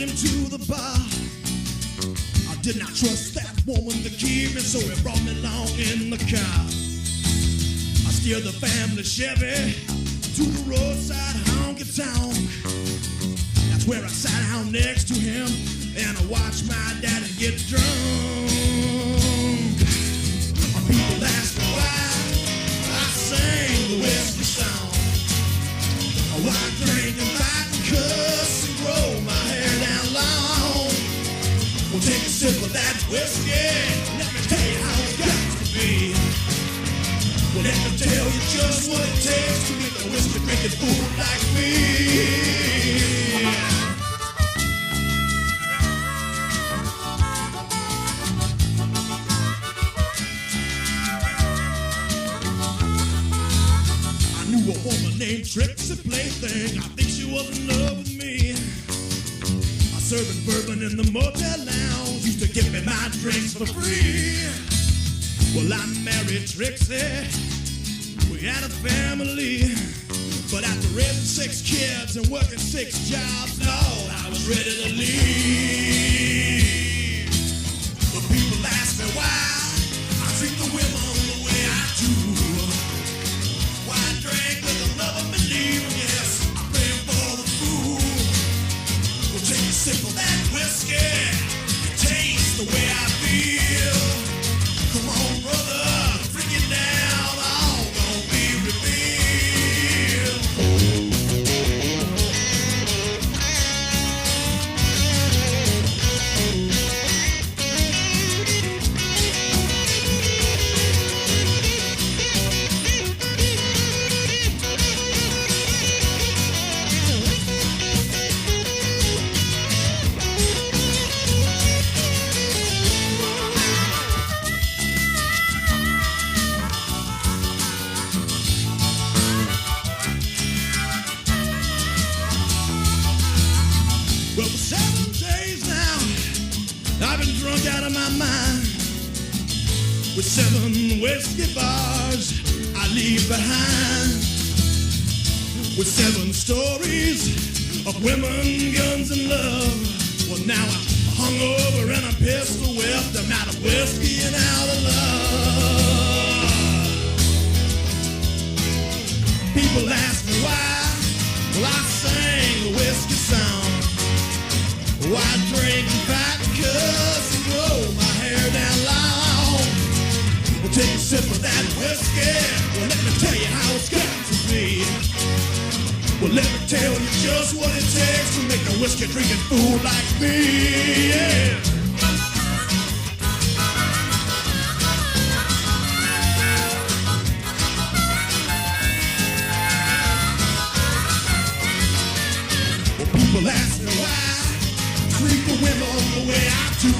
into the bar. I did not trust that woman to keep me, so he brought me along in the car. I steered the family Chevy to the roadside honky tonk. That's where I sat down next to him and I watched my daddy get drunk. People ask me why I sing the whiskey song. Why I drink and fight and cuss and grow my hair down long. Well, take a sip of that whiskey, let me tell you how it got to be. Well, let me tell you just what it takes to make a whiskey drinking fool like me. A woman named Trixie Plaything, I think she was in love with me. I serving bourbon in the motel lounge, used to give me my drinks for free. Well, I married Trixie, we had a family, but after raising 6 kids and working 6 jobs, Lord, I was ready to leave. But people ask me why I treat the women the way I do. Why I drink with a love and believe, yes, I'm playing for the fool. Well, take a sip of that whiskey, it tastes the way I feel. Come on, brother, bring it down, all gonna be revealed. Well, for 7 days now, I've been drunk out of my mind. With 7 whiskey bars I leave behind. With 7 stories of women, guns, and love. Well, now I'm hungover and I'm pistol whipped. I'm out of whiskey and out of love. People ask me why. Well, I sing the whiskey song. Why I drink and fight and cuss and grow my hair down long. Well, take a sip of that whiskey. Well, let me tell you how it's got to be. Well, let me tell you just what it takes to make a whiskey drinking fool like me. Yeah. Well, people ask me why treat the women the way I do.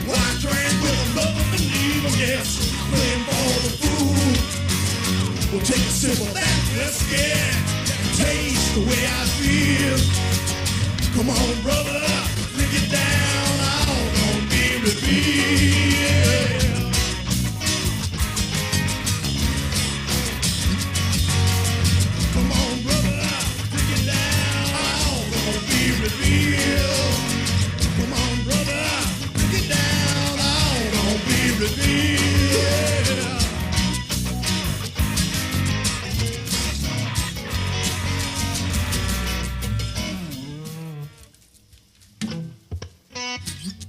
Why I drink with a love and believe them, yes, playing for the fool. Well, take a sip of that whiskey, taste the way I feel. Come on, bro.